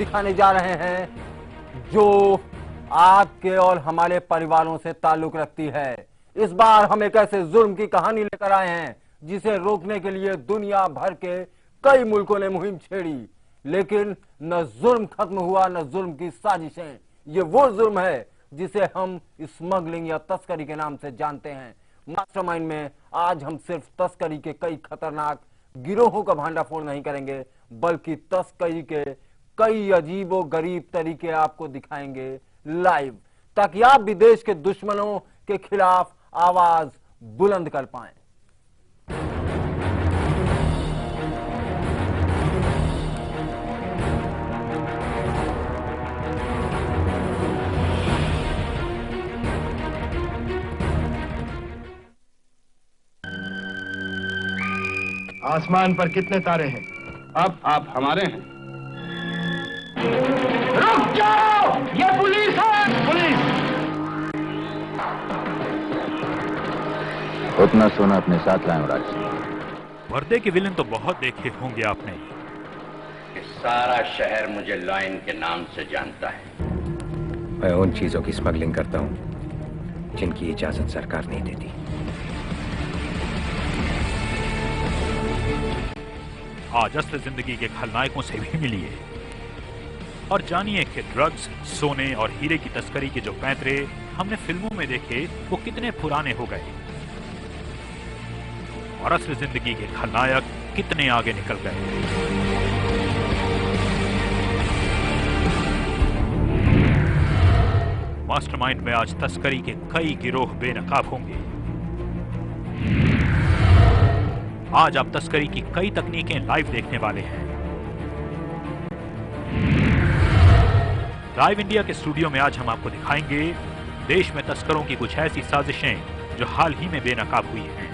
दिखाने जा रहे हैं जो आपके और हमारे परिवारों से ताल्लुक रखती है। इस बार हम एक ऐसे जुर्म की कहानी लेकर आए हैं जिसे रोकने के लिए दुनिया भर के कई मुल्कों ने मुहिम छेड़ी, लेकिन न जुर्म खत्म हुआ न जुर्म की साजिशें। ये वो जुर्म है जिसे हम स्मगलिंग या तस्करी के नाम से जानते हैं। मास्टरमाइंड में आज हम सिर्फ तस्करी के कई खतरनाक गिरोहों का भांडाफोड़ नहीं करेंगे, बल्कि तस्करी के कई अजीबो गरीब तरीके आपको दिखाएंगे लाइव, ताकि आप भी देश के दुश्मनों के खिलाफ आवाज बुलंद कर पाएं। आसमान पर कितने तारे हैं? अब आप हमारे हैं। रुक जाओ! ये पुलिस है! पुलिस! उतना सोना अपने साथ लाएं राज सिंह। पर्दे के विलन तो बहुत देखे होंगे आपने। सारा शहर मुझे लॉयन के नाम से जानता है। मैं उन चीजों की स्मगलिंग करता हूं जिनकी इजाजत सरकार नहीं देती। आज असल जिंदगी के खलनायकों से भी मिलिए और जानिए कि ड्रग्स, सोने और हीरे की तस्करी के जो पैंतरे हमने फिल्मों में देखे वो कितने पुराने हो गए और असल जिंदगी के खलनायक कितने आगे निकल गए। मास्टरमाइंड में आज तस्करी के कई गिरोह बेनकाब होंगे। आज आप तस्करी की कई तकनीकें लाइव देखने वाले हैं। लाइव इंडिया के स्टूडियो में आज हम आपको दिखाएंगे देश में तस्करों की कुछ ऐसी साजिशें जो हाल ही में बेनकाब हुई हैं।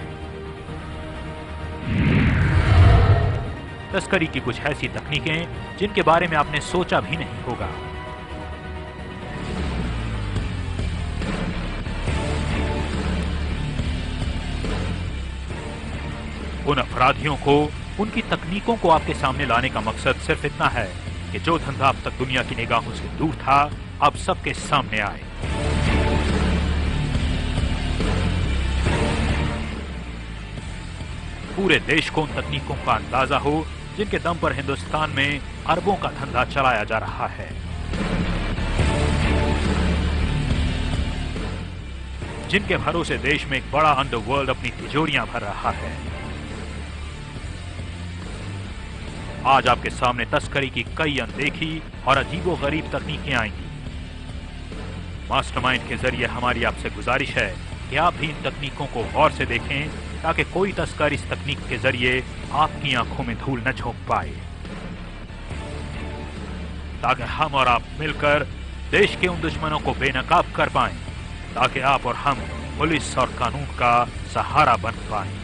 तस्करी की कुछ ऐसी तकनीकें जिनके बारे में आपने सोचा भी नहीं होगा। उन अपराधियों को, उनकी तकनीकों को आपके सामने लाने का मकसद सिर्फ इतना है कि जो धंधा अब तक दुनिया की निगाहों से दूर था अब सबके सामने आए। पूरे देश को उन तकनीकों का अंदाजा हो जिनके दम पर हिंदुस्तान में अरबों का धंधा चलाया जा रहा है, जिनके भरोसे देश में एक बड़ा अंडरवर्ल्ड अपनी तिजोरियां भर रहा है। आज आपके सामने तस्करी की कई अनदेखी और अजीबोगरीब तकनीकें आएंगी। मास्टरमाइंड के जरिए हमारी आपसे गुजारिश है कि आप भी इन तकनीकों को गौर से देखें ताकि कोई तस्कर इस तकनीक के जरिए आपकी आंखों में धूल न झोंक पाए, ताकि हम और आप मिलकर देश के उन दुश्मनों को बेनकाब कर पाएं, ताकि आप और हम पुलिस और कानून का सहारा बन पाएं।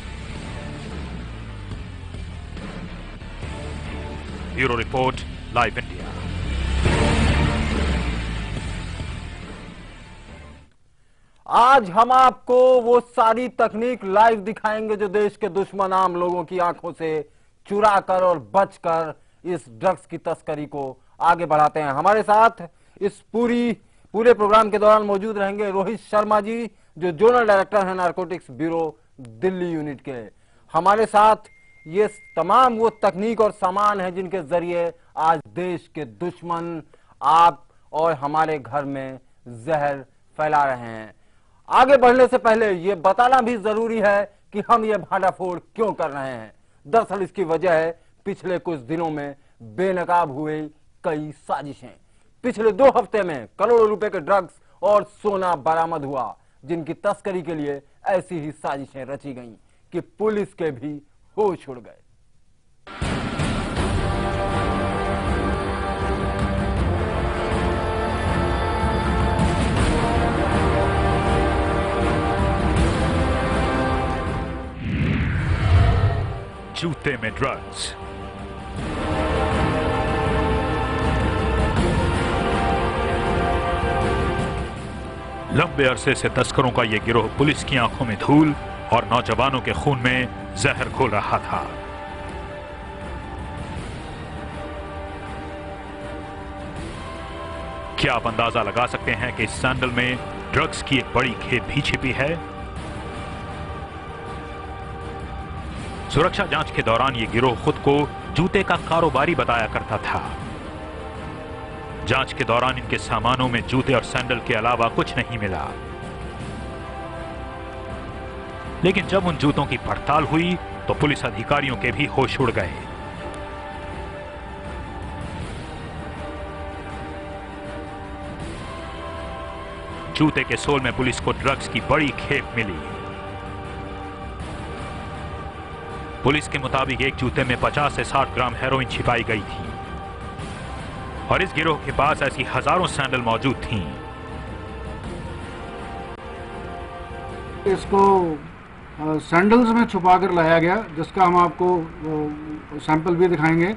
Bureau report, live India. आज हम आपको वो सारी तकनीक लाइव दिखाएंगे जो देश के दुश्मन आम लोगों की आंखों से चुरा कर और बचकर इस ड्रग्स की तस्करी को आगे बढ़ाते हैं। हमारे साथ इस पूरे प्रोग्राम के दौरान मौजूद रहेंगे रोहित शर्मा जी, जो जोनल डायरेक्टर हैं नारकोटिक्स ब्यूरो दिल्ली यूनिट के। हमारे साथ ये तमाम वो तकनीक और सामान है जिनके जरिए आज देश के दुश्मन आप और हमारे घर में जहर फैला रहे हैं। आगे बढ़ने से पहले ये बताना भी जरूरी है कि हम ये भांडाफोड़ क्यों कर रहे हैं। दरअसल इसकी वजह है पिछले कुछ दिनों में बेनकाब हुए कई साजिशें। पिछले 2 हफ्ते में करोड़ों रुपए के ड्रग्स और सोना बरामद हुआ, जिनकी तस्करी के लिए ऐसी ही साजिशें रची गईं कि पुलिस के भी होश उड़ गए। जूते में ड्रग्स। लंबे अरसे से तस्करों का यह गिरोह पुलिस की आंखों में धूल और नौजवानों के खून में जहर घोल रहा था। क्या आप अंदाजा लगा सकते हैं कि इस सैंडल में ड्रग्स की एक बड़ी खेप भी छिपी है? सुरक्षा जांच के दौरान यह गिरोह खुद को जूते का कारोबारी बताया करता था। जांच के दौरान इनके सामानों में जूते और सैंडल के अलावा कुछ नहीं मिला, लेकिन जब उन जूतों की पड़ताल हुई तो पुलिस अधिकारियों के भी होश उड़ गए। जूते के सोल में पुलिस को ड्रग्स की बड़ी खेप मिली। पुलिस के मुताबिक एक जूते में 50 से 60 ग्राम हेरोइन छिपाई गई थी और इस गिरोह के पास ऐसी हजारों सैंडल मौजूद थीं। इसको सैंडल्स में छुपा कर लाया गया, जिसका हम आपको सैंपल भी दिखाएंगे।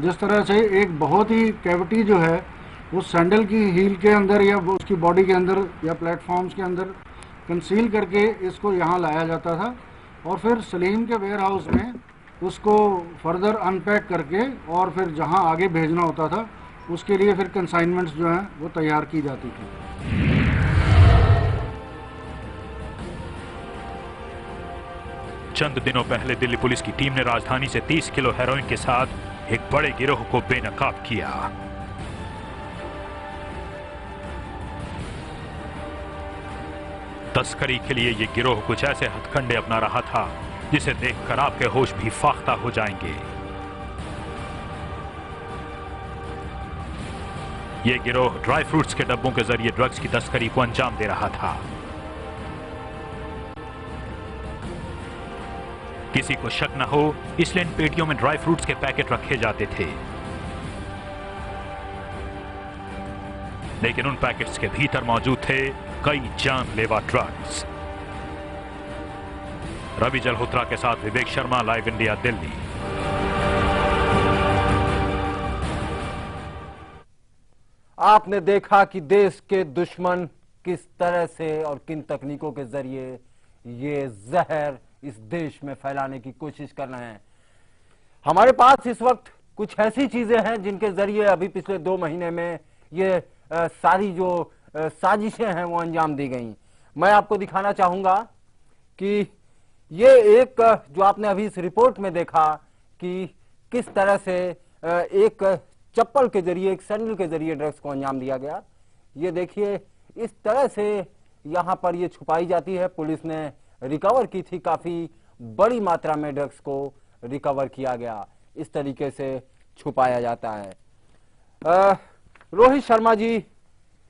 जिस तरह से एक बहुत ही कैविटी जो है उस सैंडल की हील के अंदर या उसकी बॉडी के अंदर या प्लेटफॉर्म्स के अंदर कंसील करके इसको यहाँ लाया जाता था और फिर सलीम के वेयर हाउस में उसको फर्दर अनपैक करके और फिर जहाँ आगे भेजना होता था उसके लिए फिर कंसाइनमेंट्स जो हैं वो तैयार की जाती थी। चंद दिनों पहले दिल्ली पुलिस की टीम ने राजधानी से 30 किलो हेरोइन के साथ एक बड़े गिरोह को बेनकाब किया। तस्करी के लिए यह गिरोह कुछ ऐसे हथकंडे अपना रहा था जिसे देखकर आपके होश भी फाख्ता हो जाएंगे। यह गिरोह ड्राई फ्रूट्स के डब्बों के जरिए ड्रग्स की तस्करी को अंजाम दे रहा था। किसी को शक न हो इसलिए इन पेटियों में ड्राई फ्रूट्स के पैकेट रखे जाते थे, लेकिन उन पैकेट्स के भीतर मौजूद थे कई जानलेवा ड्रग्स। रवि जल्होत्रा के साथ विवेक शर्मा, लाइव इंडिया, दिल्ली। आपने देखा कि देश के दुश्मन किस तरह से और किन तकनीकों के जरिए ये जहर इस देश में फैलाने की कोशिश कर रहे हैं। हमारे पास इस वक्त कुछ ऐसी चीजें हैं जिनके जरिए अभी पिछले 2 महीने में ये सारी जो साजिशें हैं वो अंजाम दी गई। मैं आपको दिखाना चाहूंगा कि ये एक जो आपने अभी इस रिपोर्ट में देखा कि किस तरह से एक चप्पल के जरिए, एक सैंडल के जरिए ड्रग्स को अंजाम दिया गया। ये देखिए इस तरह से यहां पर ये छुपाई जाती है। पुलिस ने रिकवर की थी, काफी बड़ी मात्रा में ड्रग्स को रिकवर किया गया। इस तरीके से छुपाया जाता है। रोहित शर्मा जी,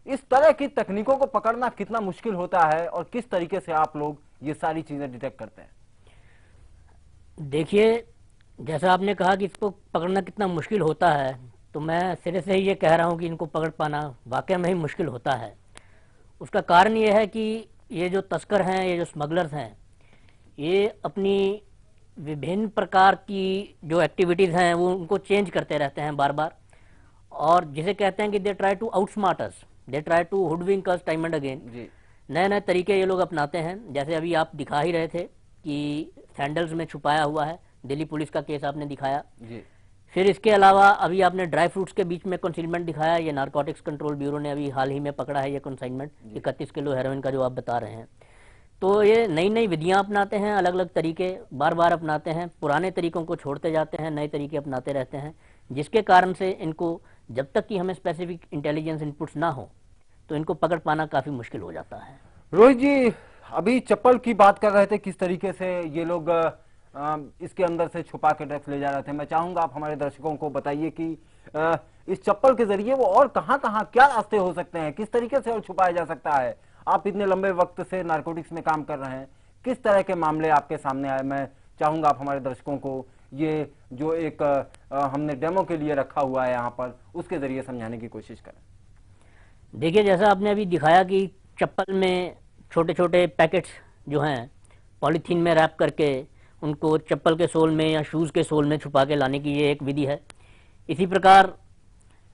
इस तरह की तकनीकों को पकड़ना कितना मुश्किल होता है और किस तरीके से आप लोग ये सारी चीजें डिटेक्ट करते हैं? देखिए, जैसा आपने कहा कि इसको पकड़ना कितना मुश्किल होता है, तो मैं सिरे से ही ये कह रहा हूँ कि इनको पकड़ पाना वाकई में ही मुश्किल होता है। उसका कारण ये है कि ये जो तस्कर हैं, ये जो स्मगलर्स हैं, ये अपनी विभिन्न प्रकार की जो एक्टिविटीज़ हैं वो उनको चेंज करते रहते हैं बार बार, और जिसे कहते हैं कि they try to outsmart us, they try to hoodwink us time and again. नए नए तरीके ये लोग अपनाते हैं। जैसे अभी आप दिखा ही रहे थे कि सैंडल्स में छुपाया हुआ है, दिल्ली पुलिस का केस आपने दिखाया जी। फिर इसके अलावा अभी आपने ड्राई फ्रूट्स के बीच में कंसीलमेंट दिखाया। ये नारकोटिक्स कंट्रोल ब्यूरो ने अभी हाल ही में पकड़ा है ये कंसाइनमेंट, 31 किलो हेरोइन का जो आप बता रहे हैं। तो ये नई नई विधियां अपनाते हैं, अलग अलग तरीके बार बार अपनाते हैं, पुराने तरीकों को छोड़ते जाते हैं, नए तरीके अपनाते रहते हैं, जिसके कारण से इनको जब तक कि हमें स्पेसिफिक इंटेलिजेंस इनपुट्स ना हो तो इनको पकड़ पाना काफी मुश्किल हो जाता है। रोहित जी, अभी चप्पल की बात कर रहे थे, किस तरीके से ये लोग इसके अंदर से छुपा के ड्रग्स ले जा रहे थे। मैं चाहूंगा आप हमारे दर्शकों को बताइए कि इस चप्पल के जरिए वो और कहां कहां क्या रास्ते हो सकते हैं, किस तरीके से और छुपाया जा सकता है। आप इतने लंबे वक्त से नारकोटिक्स में काम कर रहे हैं, किस तरह के मामले आपके सामने आए। मैं चाहूंगा आप हमारे दर्शकों को ये जो एक हमने डेमो के लिए रखा हुआ है यहाँ पर, उसके जरिए समझाने की कोशिश करें। देखिए, जैसा आपने अभी दिखाया कि चप्पल में छोटे छोटे पैकेट्स जो हैं पॉलीथीन में रैप करके उनको चप्पल के सोल में या शूज़ के सोल में छुपा के लाने की ये एक विधि है। इसी प्रकार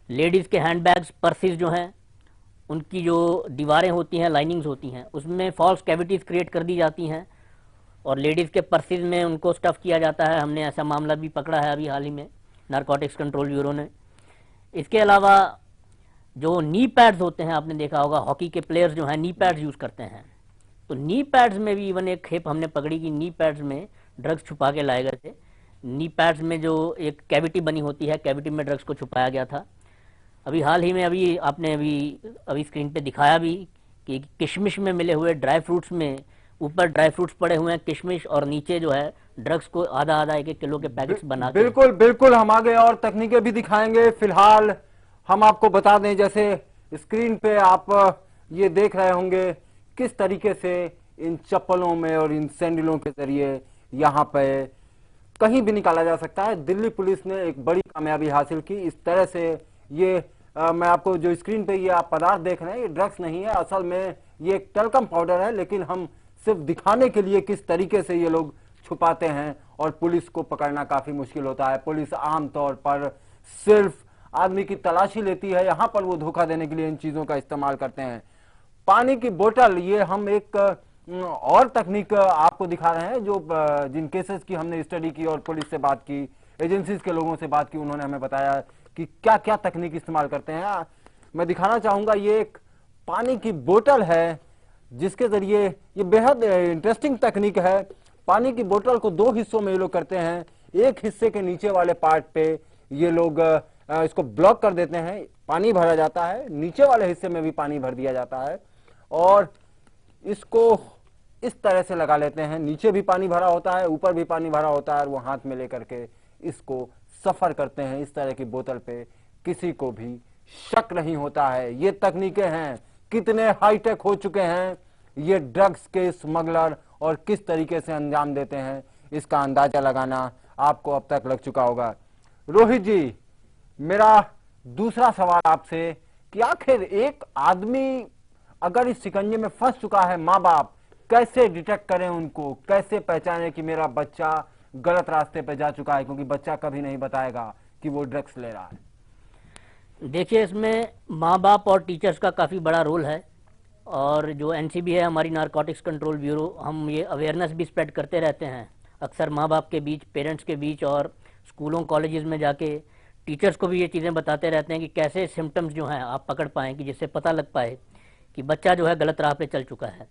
लेडीज़ के हैंडबैग्स, पर्सेस जो हैं, उनकी जो दीवारें होती हैं, लाइनिंग्स होती हैं, उसमें फॉल्स कैविटीज़ क्रिएट कर दी जाती हैं और लेडीज़ के पर्सेस में उनको स्टफ़ किया जाता है। हमने ऐसा मामला भी पकड़ा है अभी हाल ही में, नारकोटिक्स कंट्रोल ब्यूरो ने। इसके अलावा जो नी पैड्स होते हैं, आपने देखा होगा हॉकी के प्लेयर्स जो हैं नी पैड्स यूज करते हैं, तो नी पैड्स में भी इवन एक खेप हमने पकड़ी कि नी पैड्स में ड्रग्स छुपा के लाए गए थे। नी पैड्स में जो एक कैविटी बनी होती है, कैविटी में ड्रग्स को छुपाया गया था। अभी हाल ही में अभी आपने अभी स्क्रीन पे दिखाया भी कि किशमिश में मिले हुए ड्राई फ्रूट्स में ऊपर ड्राई फ्रूट्स पड़े हुए हैं किशमिश, और नीचे जो है ड्रग्स को आधा आधा एक एक किलो के पैकेट्स बना के। बिल्कुल बिल्कुल, हम आगे और तकनीकें भी दिखाएंगे। फिलहाल हम आपको बता दें, जैसे स्क्रीन पे आप ये देख रहे होंगे किस तरीके से इन चप्पलों में और इन सैंडलों के जरिए यहाँ पे कहीं भी निकाला जा सकता है। दिल्ली पुलिस ने एक बड़ी कामयाबी हासिल की। इस तरह से ये मैं आपको जो स्क्रीन पे ये आप पदार्थ देख रहे हैं, ये ड्रग्स नहीं है, असल में ये एक टल्कम पाउडर है, लेकिन हम सिर्फ दिखाने के लिए किस तरीके से ये लोग छुपाते हैं और पुलिस को पकड़ना काफी मुश्किल होता है। पुलिस आमतौर पर सिर्फ आदमी की तलाशी लेती है, यहाँ पर वो धोखा देने के लिए इन चीजों का इस्तेमाल करते हैं। पानी की बोतल, ये हम एक और तकनीक आपको दिखा रहे हैं जो जिन केसेस की हमने स्टडी की और पुलिस से बात की, एजेंसीज के लोगों से बात की, उन्होंने हमें बताया कि क्या क्या तकनीक इस्तेमाल करते हैं। मैं दिखाना चाहूंगा, ये एक पानी की बोतल है जिसके जरिए, ये बेहद इंटरेस्टिंग तकनीक है। पानी की बोतल को दो हिस्सों में ये लोग करते हैं। एक हिस्से के नीचे वाले पार्ट पे ये लोग इसको ब्लॉक कर देते हैं, पानी भरा जाता है, नीचे वाले हिस्से में भी पानी भर दिया जाता है और इसको इस तरह से लगा लेते हैं। नीचे भी पानी भरा होता है, ऊपर भी पानी भरा होता है, और वो हाथ में लेकर के इसको सफर करते हैं इस तरह की बोतल पे, किसी को भी शक नहीं होता है। ये तकनीकें हैं, कितने हाईटेक हो चुके हैं ये ड्रग्स के स्मगलर और किस तरीके से अंजाम देते हैं, इसका अंदाजा लगाना आपको अब तक लग चुका होगा। रोहित जी, मेरा दूसरा सवाल आपसे कि आखिर एक आदमी अगर इस शिकंजे में फंस चुका है, माँ बाप कैसे डिटेक्ट करें उनको, कैसे पहचाने कि मेरा बच्चा गलत रास्ते पे जा चुका है, क्योंकि बच्चा कभी नहीं बताएगा कि वो ड्रग्स ले रहा है। देखिए, इसमें माँ बाप और टीचर्स का काफ़ी बड़ा रोल है, और जो एनसीबी है, हमारी नारकोटिक्स कंट्रोल ब्यूरो, हम ये अवेयरनेस भी स्प्रेड करते रहते हैं अक्सर माँ बाप के बीच, पेरेंट्स के बीच, और स्कूलों कॉलेजेस में जाके टीचर्स को भी ये चीज़ें बताते रहते हैं कि कैसे सिम्टम्स जो हैं आप पकड़ पाएँ, कि जिससे पता लग पाए कि बच्चा जो है गलत राह पे चल चुका है।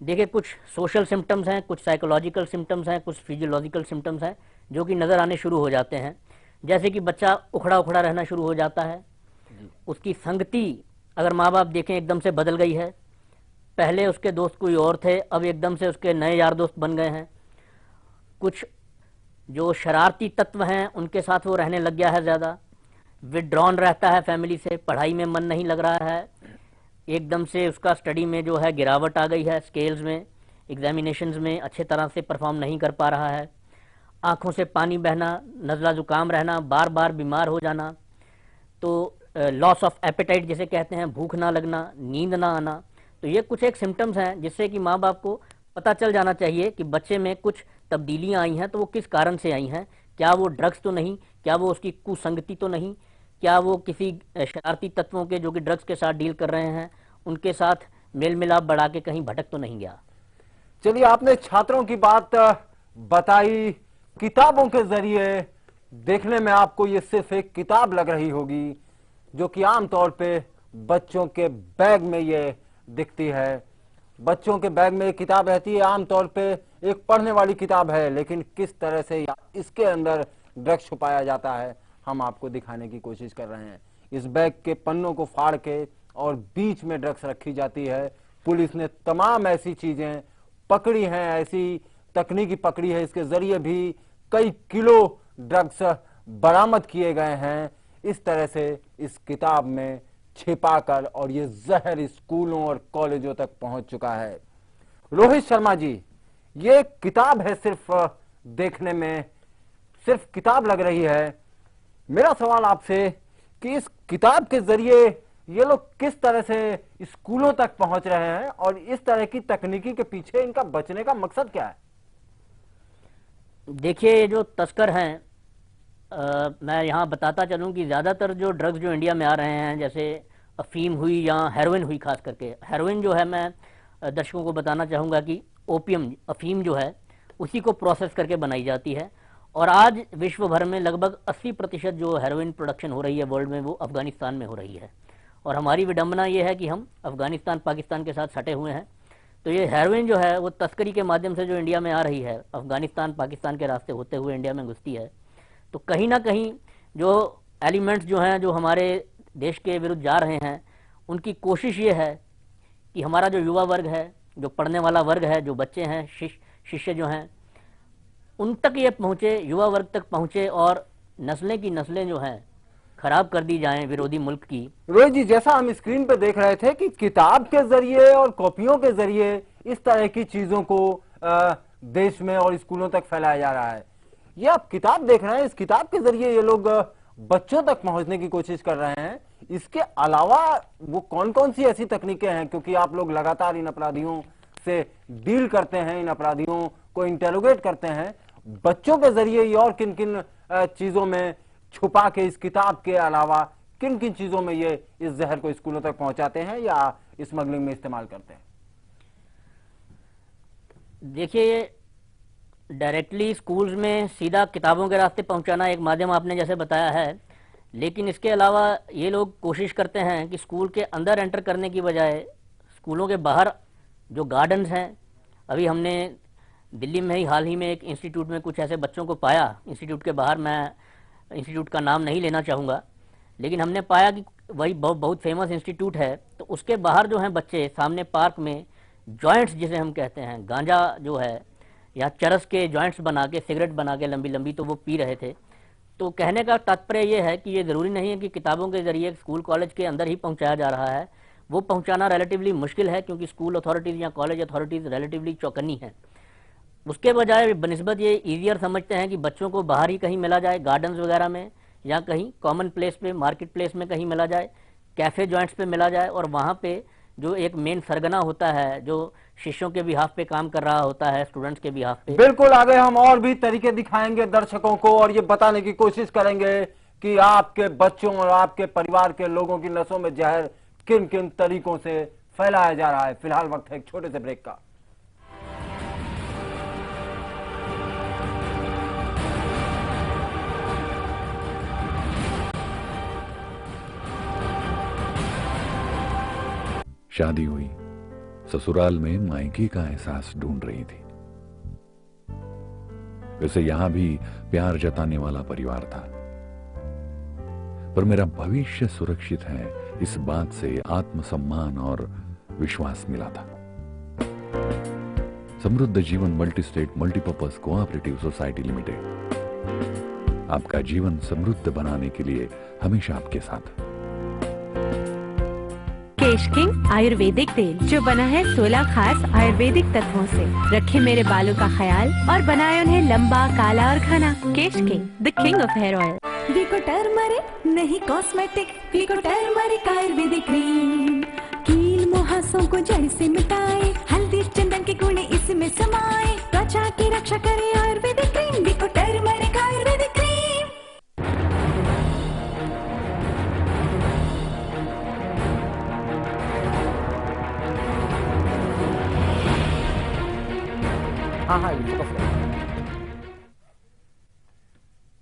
देखिए, कुछ सोशल सिम्टम्स हैं, कुछ साइकोलॉजिकल सिम्टम्स हैं, कुछ फिजियोलॉजिकल सिम्टम्स हैं जो कि नज़र आने शुरू हो जाते हैं। जैसे कि बच्चा उखड़ा उखड़ा रहना शुरू हो जाता है, उसकी संगति अगर माँ बाप देखें एकदम से बदल गई है, पहले उसके दोस्त कोई और थे, अब एकदम से उसके नए यार दोस्त बन गए हैं। कुछ जो शरारती तत्व हैं उनके साथ वो रहने लग गया है, ज़्यादा विड्रॉन रहता है फैमिली से, पढ़ाई में मन नहीं लग रहा है, एकदम से उसका स्टडी में जो है गिरावट आ गई है, स्केल्स में, एग्जामिनेशंस में अच्छे तरह से परफॉर्म नहीं कर पा रहा है, आँखों से पानी बहना, नज़ला ज़ुकाम रहना, बार बार बीमार हो जाना, तो लॉस ऑफ एपेटाइट जिसे कहते हैं, भूख ना लगना, नींद ना आना। तो ये कुछ एक सिम्टम्स हैं जिससे कि माँ बाप को पता चल जाना चाहिए कि बच्चे में कुछ तब्दीलियाँ आई हैं, तो वो किस कारण से आई हैं। क्या वो ड्रग्स तो नहीं, क्या वो उसकी कुसंगति तो नहीं, क्या वो किसी शरारती तत्वों के जो कि ड्रग्स के साथ डील कर रहे हैं उनके साथ मेल मिलाप बढ़ा के कहीं भटक तो नहीं गया। चलिए, आपने छात्रों की बात बताई, किताबों के जरिए देखने में आपको ये सिर्फ एक किताब लग रही होगी जो कि आमतौर पे बच्चों के बैग में ये दिखती है। बच्चों के बैग में एक किताब रहती है, आमतौर पे एक पढ़ने वाली किताब है, लेकिन किस तरह से इसके अंदर ड्रग्स छुपाया जाता है हम आपको दिखाने की कोशिश कर रहे हैं। इस बैग के पन्नों को फाड़ के और बीच में ड्रग्स रखी जाती है। पुलिस ने तमाम ऐसी चीजें पकड़ी हैं, ऐसी तकनीकी पकड़ी है, इसके जरिए भी कई किलो ड्रग्स बरामद किए गए हैं इस तरह से इस किताब में छिपाकर, और ये जहर स्कूलों और कॉलेजों तक पहुंच चुका है। रोहित शर्मा जी, ये किताब है, सिर्फ देखने में सिर्फ किताब लग रही है। मेरा सवाल आपसे कि इस किताब के जरिए ये लोग किस तरह से स्कूलों तक पहुंच रहे हैं और इस तरह की तकनीकी के पीछे इनका बचने का मकसद क्या है? देखिए, ये जो तस्कर हैं, मैं यहाँ बताता चलूँ कि ज़्यादातर जो ड्रग्स जो इंडिया में आ रहे हैं, जैसे अफीम हुई या हेरोइन हुई, खास करके हेरोइन जो है, मैं दर्शकों को बताना चाहूँगा कि ओपियम, अफीम जो है उसी को प्रोसेस करके बनाई जाती है, और आज विश्व भर में लगभग 80% जो हेरोइन प्रोडक्शन हो रही है वर्ल्ड में, वो अफगानिस्तान में हो रही है। और हमारी विडंबना ये है कि हम अफगानिस्तान पाकिस्तान के साथ सटे हुए हैं। तो ये हेरोइन जो है वो तस्करी के माध्यम से जो इंडिया में आ रही है, अफगानिस्तान पाकिस्तान के रास्ते होते हुए इंडिया में घुसती है। तो कहीं ना कहीं जो एलिमेंट्स जो हैं जो हमारे देश के विरुद्ध जा रहे हैं, उनकी कोशिश ये है कि हमारा जो युवा वर्ग है, जो पढ़ने वाला वर्ग है, जो बच्चे हैं, शिष्य जो हैं, उन तक ये पहुँचे, युवा वर्ग तक पहुँचे और नस्लें की नस्लें जो हैं खराब कर दी जाएं विरोधी मुल्क की। रोहित जी, जैसा हम स्क्रीन पे देख रहे थे कि किताब के जरिए और कॉपियों के जरिए इस तरह की चीजों को देश में और स्कूलों तक फैलाया जा रहा है। ये आप किताब देख रहे हैं, इस किताब के जरिए ये लोग बच्चों तक पहुंचने की कोशिश कर रहे हैं। इसके अलावा वो कौन कौन सी ऐसी तकनीकें हैं, क्योंकि आप लोग लगातार इन अपराधियों से डील करते हैं, इन अपराधियों को इंटेरोगेट करते हैं, बच्चों के जरिए ये और किन किन चीजों में छुपा के, इस किताब के अलावा किन किन चीजों में ये इस जहर को स्कूलों तक पहुंचाते हैं या स्मगलिंग में इस्तेमाल करते हैं? देखिए, ये डायरेक्टली स्कूल्स में सीधा किताबों के रास्ते पहुंचाना एक माध्यम आपने जैसे बताया है, लेकिन इसके अलावा ये लोग कोशिश करते हैं कि स्कूल के अंदर एंटर करने की बजाय स्कूलों के बाहर जो गार्डन्स हैं, अभी हमने दिल्ली में ही हाल ही में एक इंस्टीट्यूट में कुछ ऐसे बच्चों को पाया, इंस्टीट्यूट के बाहर, मैं इंस्टीट्यूट का नाम नहीं लेना चाहूँगा, लेकिन हमने पाया कि वही बहुत फेमस इंस्टीट्यूट है, तो उसके बाहर जो हैं बच्चे सामने पार्क में जॉइंट्स जिसे हम कहते हैं, गांजा जो है या चरस के जॉइंट्स बना के, सिगरेट बना के लंबी लंबी, तो वो पी रहे थे। तो कहने का तात्पर्य ये है कि ये ज़रूरी नहीं है कि किताबों के ज़रिए स्कूल कॉलेज के अंदर ही पहुंचाया जा रहा है, वो पहुंचाना रिलेटिवली मुश्किल है क्योंकि स्कूल अथॉरिटीज़ या कॉलेज अथॉरिटीज़ रिलेटिवली चौकन्नी है। उसके बजाय बनिस्बत ये ईजियर समझते हैं कि बच्चों को बाहर ही कहीं मिला जाए, गार्डन्स वगैरह में या कहीं कॉमन प्लेस पे, मार्केट प्लेस में कहीं मिला जाए, कैफ़े जॉइंट्स पे मिला जाए, और वहाँ पे जो एक मेन सरगना होता है, जो शिष्यों के बिहाफ पे काम कर रहा होता है, स्टूडेंट्स के बिहाफ पे। बिल्कुल, आगे हम और भी तरीके दिखाएंगे दर्शकों को और ये बताने की कोशिश करेंगे कि आपके बच्चों और आपके परिवार के लोगों की नसों में जहर किन किन तरीकों से फैलाया जा रहा है। फिलहाल वक्त है एक छोटे से ब्रेक का। शादी हुई, ससुराल में मायके का एहसास ढूंढ रही थी। वैसे यहां भी प्यार जताने वाला परिवार था, पर मेरा भविष्य सुरक्षित है इस बात से आत्मसम्मान और विश्वास मिला था। समृद्ध Jeevan multi state multipurpose cooperative society limited आपका जीवन समृद्ध बनाने के लिए हमेशा आपके साथ। केश किंग आयुर्वेदिक तेल जो बना है 16 खास आयुर्वेदिक तत्वों से, रखे मेरे बालों का ख्याल और बनाए उन्हें लंबा, काला और घना। Kesh King, the king of hair oil. Vicco turmeric नहीं cosmetic, Vicco turmeric ayurvedic cream कील मुहासों को जड़ से मिटाए, हल्दी चंदन के गुण इसमें समाए, त्वचा की रक्षा करे आयुर्वेदिक क्रीम, वीको टर्मरिक आयुर्वेदिक क्रीम।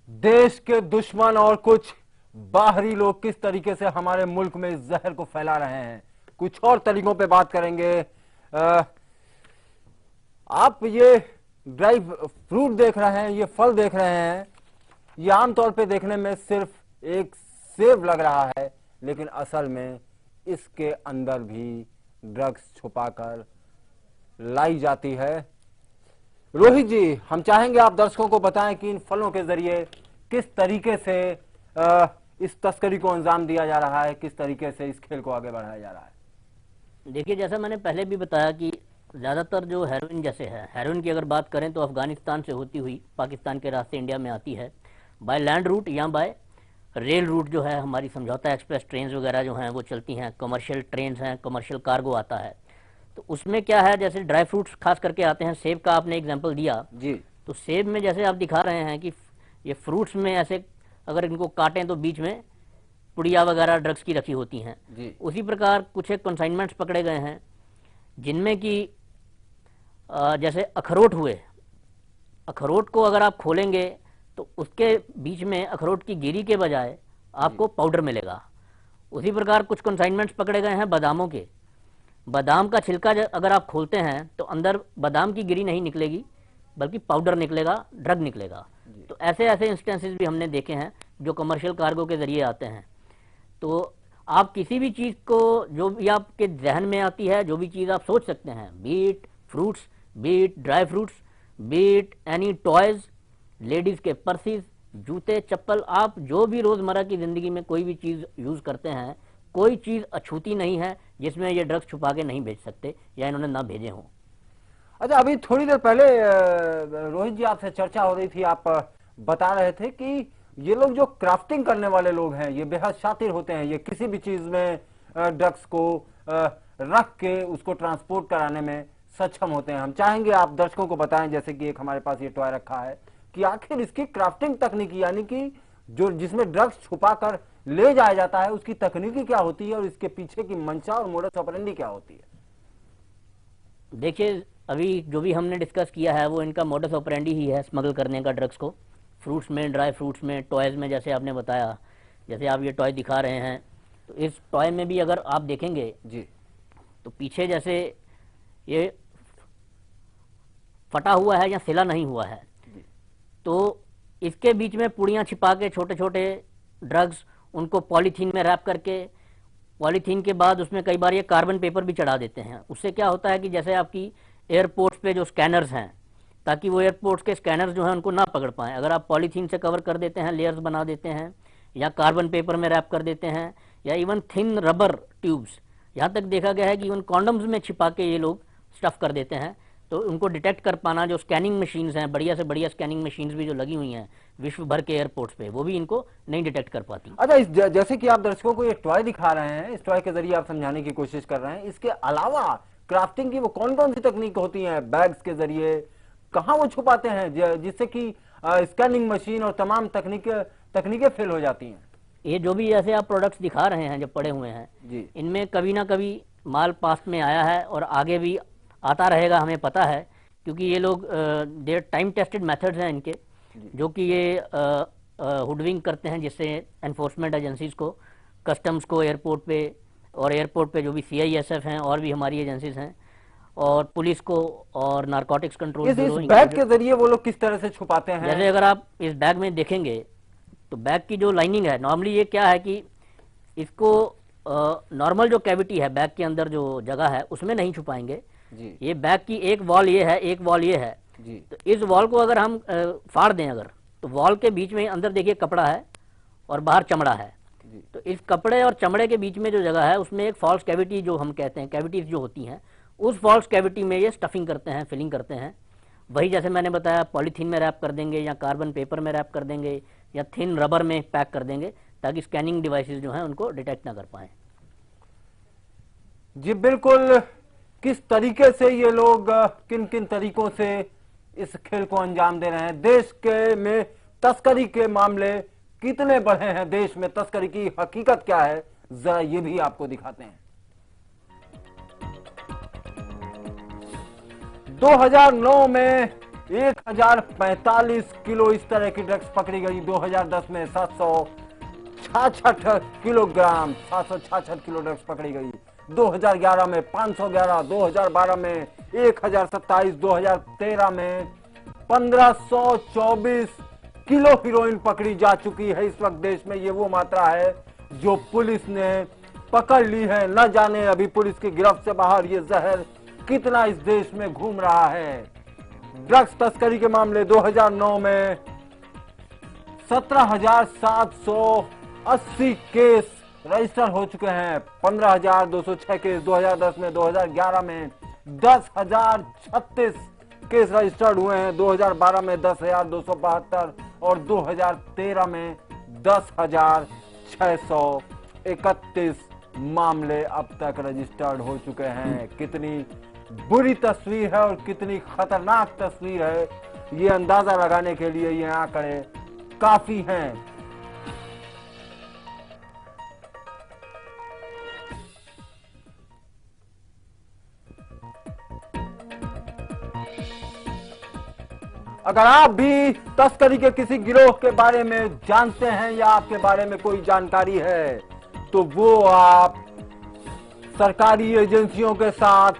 देश के दुश्मन और कुछ बाहरी लोग किस तरीके से हमारे मुल्क में इस जहर को फैला रहे हैं, कुछ और तरीकों पे बात करेंगे। आप ये ड्राई फ्रूट देख रहे हैं, ये फल देख रहे हैं, ये आमतौर पे देखने में सिर्फ एक सेब लग रहा है, लेकिन असल में इसके अंदर भी ड्रग्स छुपाकर लाई जाती है। रोहित जी, हम चाहेंगे आप दर्शकों को बताएं कि इन फलों के जरिए किस तरीके से इस तस्करी को अंजाम दिया जा रहा है, किस तरीके से इस खेल को आगे बढ़ाया जा रहा है। देखिए, जैसा मैंने पहले भी बताया कि ज़्यादातर जो हेरोइन जैसे है, हेरोइन की अगर बात करें तो अफगानिस्तान से होती हुई पाकिस्तान के रास्ते इंडिया में आती है, बाय लैंड रूट या बाय रेल रूट जो है, हमारी समझौता एक्सप्रेस ट्रेन वगैरह जो हैं वो चलती हैं, कमर्शियल ट्रेन हैं, कमर्शियल कार्गो आता है। तो उसमें क्या है, जैसे ड्राई फ्रूट्स खास करके आते हैं, सेब का आपने एग्जांपल दिया जी, तो सेब में जैसे आप दिखा रहे हैं कि ये फ्रूट्स में ऐसे अगर इनको काटें तो बीच में पुड़िया वगैरह ड्रग्स की रखी होती हैं। उसी प्रकार कुछ एक कंसाइनमेंट्स पकड़े गए हैं जिनमें कि जैसे अखरोट हुए, अखरोट को अगर आप खोलेंगे तो उसके बीच में अखरोट की गिरी के बजाय आपको पाउडर मिलेगा, उसी प्रकार कुछ कंसाइनमेंट्स पकड़े गए हैं बादामों के। बादाम का छिलका अगर आप खोलते हैं तो अंदर बादाम की गिरी नहीं निकलेगी, बल्कि पाउडर निकलेगा, ड्रग निकलेगा। तो ऐसे ऐसे इंस्टेंसेस भी हमने देखे हैं जो कमर्शियल कार्गो के जरिए आते हैं। तो आप किसी भी चीज़ को, जो भी आपके जहन में आती है, जो भी चीज़ आप सोच सकते हैं, be it fruits, be it dry fruits, be it any toys, ladies के पर्सीज, जूते, चप्पल, आप जो भी रोज़मर्रा की ज़िंदगी में कोई भी चीज़ यूज़ करते हैं, कोई चीज़ अछूती नहीं है जिसमें ये ड्रग्स छुपा के नहीं भेज सकते या इन्होंने ना भेजे हों। अच्छा, अभी थोड़ी देर पहले रोहित जी आपसे चर्चा हो रही थी, आप बता रहे थे कि ये लोग जो क्राफ्टिंग करने वाले लोग हैं ये बेहद शातिर होते हैं, ये किसी भी चीज में ड्रग्स को रख के उसको ट्रांसपोर्ट कराने में सक्षम होते हैं। हम चाहेंगे आप दर्शकों को बताएं, जैसे कि एक हमारे पास ये टॉय रखा है, कि आखिर इसकी क्राफ्टिंग तकनीकी, यानी कि जो जिसमें ड्रग्स छुपा कर ले जाया जाता है, उसकी तकनीकी क्या होती है और इसके पीछे की मंशा और मोडस ऑपरेंडी क्या होती है। देखिए, अभी जो भी हमने डिस्कस किया है वो इनका मोडस ऑपरेंडी ही है, स्मगल करने का ड्रग्स को, फ्रूट्स में, ड्राई फ्रूट्स में, टॉयज़ में। जैसे आपने बताया, जैसे आप ये टॉय दिखा रहे हैं, तो इस टॉय में भी अगर आप देखेंगे जी, तो पीछे जैसे ये फटा हुआ है या सिला नहीं हुआ है, तो इसके बीच में पुड़ियाँ छिपा के छोटे छोटे ड्रग्स, उनको पॉलीथीन में रैप करके, पॉलीथीन के बाद उसमें कई बार ये कार्बन पेपर भी चढ़ा देते हैं। उससे क्या होता है कि जैसे आपकी एयरपोर्ट्स पे जो स्कैनर्स हैं, ताकि वो एयरपोर्ट्स के स्कैनर्स जो हैं उनको ना पकड़ पाएँ, अगर आप पॉलीथीन से कवर कर देते हैं, लेयर्स बना देते हैं, या कार्बन पेपर में रैप कर देते हैं, या इवन थिन रबर ट्यूब्स, यहाँ तक देखा गया है कि इवन कॉन्डम्स में छिपा के ये लोग स्टफ़ कर देते हैं, तो उनको डिटेक्ट कर पाना, जो स्कैनिंग मशीन्स हैं, बढ़िया से बढ़िया स्कैनिंग मशीन्स भी जो लगी हुई हैं विश्व भर के एयरपोर्ट्स पे, वो भी इनको नहीं डिटेक्ट कर पाती। अच्छा, जैसे कि आप दर्शकों को ये टॉय दिखा रहे हैं, इस टॉय के जरिए आप समझाने की कोशिश कर रहे हैं, इसके अलावा क्राफ्टिंग की वो कौन कौन सी तकनीक होती है, बैग्स के जरिए कहाँ वो छुपाते हैं जिससे कि स्कैनिंग मशीन और तमाम तकनीकें फेल हो जाती हैं। ये जो भी ऐसे आप प्रोडक्ट्स दिखा रहे हैं, जो पड़े हुए हैं जी, इनमें कभी ना कभी माल पास्ट में आया है और आगे भी आता रहेगा, हमें पता है, क्योंकि ये लोग देर टाइम टेस्टेड मेथड्स हैं इनके, जो कि ये हुडविंग करते हैं, जिससे एनफोर्समेंट एजेंसीज को, कस्टम्स को एयरपोर्ट पे, और एयरपोर्ट पे जो भी CISF हैं और भी हमारी एजेंसीज हैं, और पुलिस को, और नारकोटिक्स कंट्रोल ब्यूरो। इस बैग के जरिए वो लोग किस तरह से छुपाते हैं? जैसे अगर आप इस बैग में देखेंगे तो बैग की जो लाइनिंग है, नॉर्मली ये क्या है कि इसको नॉर्मल जो कैविटी है बैग के अंदर, जो जगह है, उसमें नहीं छुपाएंगे जी। ये बैग की एक वॉल ये है, एक वॉल ये है जी। तो इस वॉल को अगर हम फाड़ दें अगर, तो वॉल के बीच में अंदर देखिए कपड़ा है और बाहर चमड़ा है, तो इस कपड़े और चमड़े के बीच में जो जगह है उसमें एक फॉल्स कैविटी, जो हम कहते हैं कैविटीज जो होती हैं, उस फॉल्स कैविटी में ये स्टफिंग करते हैं, फिलिंग करते हैं। वही जैसे मैंने बताया, पॉलीथीन में रैप कर देंगे, या कार्बन पेपर में रैप कर देंगे, या थिन रबर में पैक कर देंगे, ताकि स्कैनिंग डिवाइसेस जो हैं उनको डिटेक्ट ना कर पाएं। जी बिल्कुल। किस तरीके से ये लोग किन किन तरीकों से इस खेल को अंजाम दे रहे हैं, देश के में तस्करी के मामले कितने बढ़े हैं, देश में तस्करी की हकीकत क्या है, जरा ये भी आपको दिखाते हैं। 2009 में 1045 किलो इस तरह की ड्रग्स पकड़ी गई। 2010 में 766 किलोग्राम 766 किलो ड्रग्स पकड़ी गई। 2011 में 511, 2012 में 1027, 2013 में 1524 किलो हीरोइन पकड़ी जा चुकी है। इस वक्त देश में ये वो मात्रा है जो पुलिस ने पकड़ ली है। न जाने अभी पुलिस की गिरफ्त से बाहर ये जहर कितना इस देश में घूम रहा है। ड्रग्स तस्करी के मामले 2009 में 17,780 केस रजिस्टर हो चुके हैं। 15,206 केस 2010 में, 2011 में 10,036 केस रजिस्टर्ड हुए हैं। 2012 में 10,272 और 2013 में 10,631 मामले अब तक रजिस्टर्ड हो चुके हैं। कितनी बुरी तस्वीर है और कितनी खतरनाक तस्वीर है, ये अंदाजा लगाने के लिए ये आंकड़े काफी हैं। अगर आप भी तस्करी के किसी गिरोह के बारे में जानते हैं या आपके बारे में कोई जानकारी है तो वो आप सरकारी एजेंसियों के साथ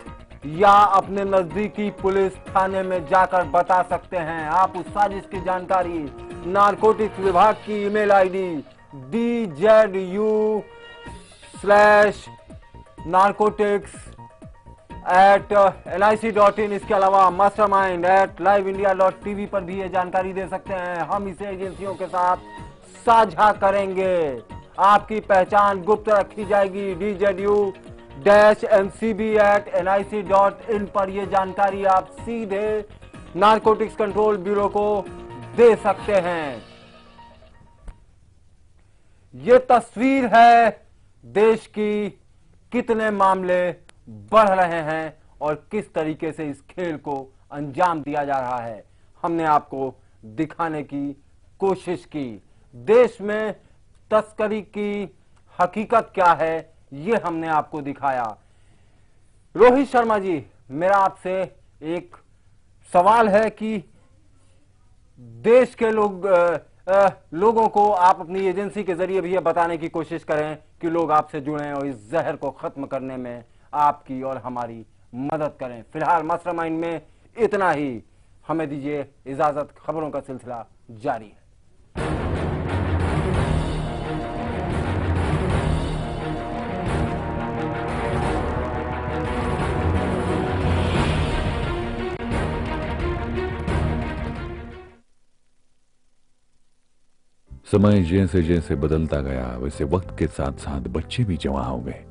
या अपने नजदीकी पुलिस थाने में जाकर बता सकते हैं। आप उस साजिश की जानकारी नारकोटिक्स विभाग की ईमेल आईडी dzu/narcotics@nic.in, इसके अलावा mastermind@liveindia.tv पर भी ये जानकारी दे सकते हैं। हम इसे एजेंसियों के साथ साझा करेंगे। आपकी पहचान गुप्त रखी जाएगी। dzu-ncb@nic.in पर यह जानकारी आप सीधे नारकोटिक्स कंट्रोल ब्यूरो को दे सकते हैं। ये तस्वीर है देश की, कितने मामले बढ़ रहे हैं और किस तरीके से इस खेल को अंजाम दिया जा रहा है। हमने आपको दिखाने की कोशिश की। देश में तस्करी की हकीकत क्या है, ये हमने आपको दिखाया। रोहित शर्मा जी, मेरा आपसे एक सवाल है कि देश के लोगों को आप अपनी एजेंसी के जरिए भी ये बताने की कोशिश करें कि लोग आपसे जुड़ें और इस जहर को खत्म करने में आपकी और हमारी मदद करें। फिलहाल मास्टरमाइंड में इतना ही। हमें दीजिए इजाजत, खबरों का सिलसिला जारी है। समय जैसे जैसे बदलता गया वैसे वक्त के साथ साथ बच्चे भी जवां हो गए।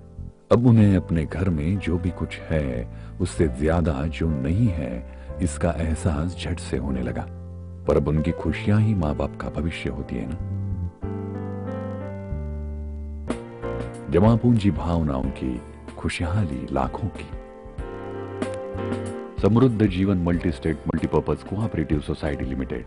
अब उन्हें अपने घर में जो भी कुछ है उससे ज्यादा जो नहीं है इसका एहसास झट से होने लगा। पर अब उनकी खुशियां ही माँ बाप का भविष्य होती है ना। जमा पूंजी भावनाओं की, खुशहाली लाखों की। Samruddha Jeevan multi state multipurpose cooperative society limited.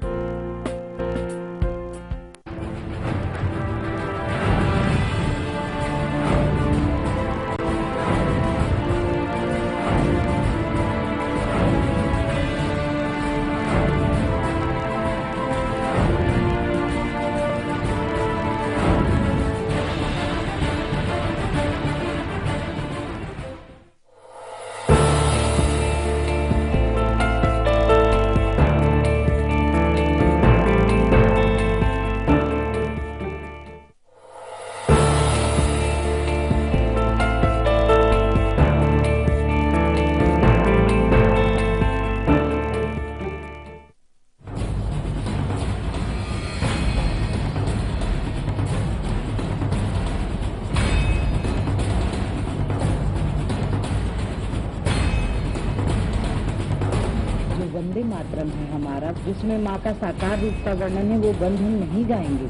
Vande Mataram है हमारा, जिसमें माँ का साकार रूप का वर्णन है, वो बंद हम नहीं गाएंगे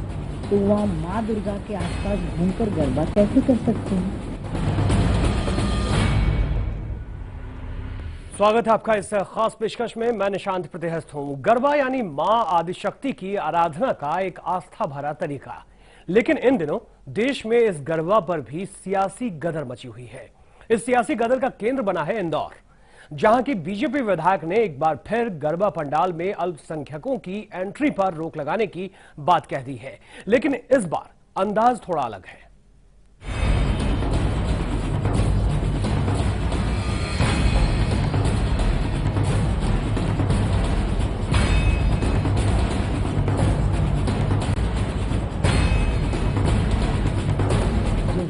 तो वहाँ माँ दुर्गा के आसपास घूमकर गरबा कैसे कर सकते हैं। स्वागत है आपका इस खास पेशकश में। मैं निशांत प्रतिहस्त हूँ। गरबा यानी माँ आदिशक्ति की आराधना का एक आस्था भरा तरीका, लेकिन इन दिनों देश में इस गरबा पर भी सियासी गदर मची हुई है। इस सियासी गदर का केंद्र बना है इंदौर, जहां की बीजेपी विधायक ने एक बार फिर गरबा पंडाल में अल्पसंख्यकों की एंट्री पर रोक लगाने की बात कह दी है। लेकिन इस बार अंदाज थोड़ा अलग है।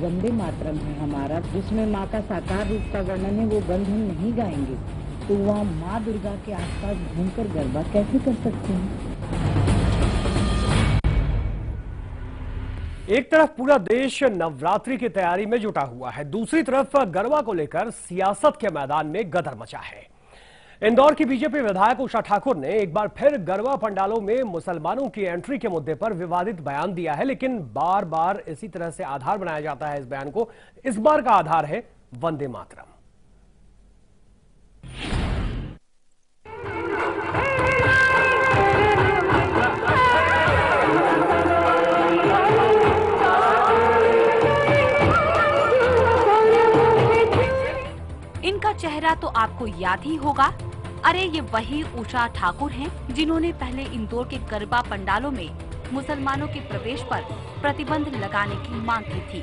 वंदे मातरम है हमारा, जिसमें माँ का साकार रूप का वर्णन है, वो बंद हम नहीं गाएंगे तो वहाँ माँ दुर्गा के आसपास घूमकर गरबा कैसे कर सकते हैं। एक तरफ पूरा देश नवरात्रि की तैयारी में जुटा हुआ है, दूसरी तरफ गरबा को लेकर सियासत के मैदान में गदर मचा है। इंदौर की बीजेपी विधायक उषा ठाकुर ने एक बार फिर गरबा पंडालों में मुसलमानों की एंट्री के मुद्दे पर विवादित बयान दिया है, लेकिन बार बार इसी तरह से आधार बनाया जाता है इस बयान को। इस बार का आधार है वंदे मातरम। इनका चेहरा तो आपको याद ही होगा। अरे ये वही उषा ठाकुर हैं जिन्होंने पहले इंदौर के गरबा पंडालों में मुसलमानों के प्रवेश पर प्रतिबंध लगाने की मांग की थी।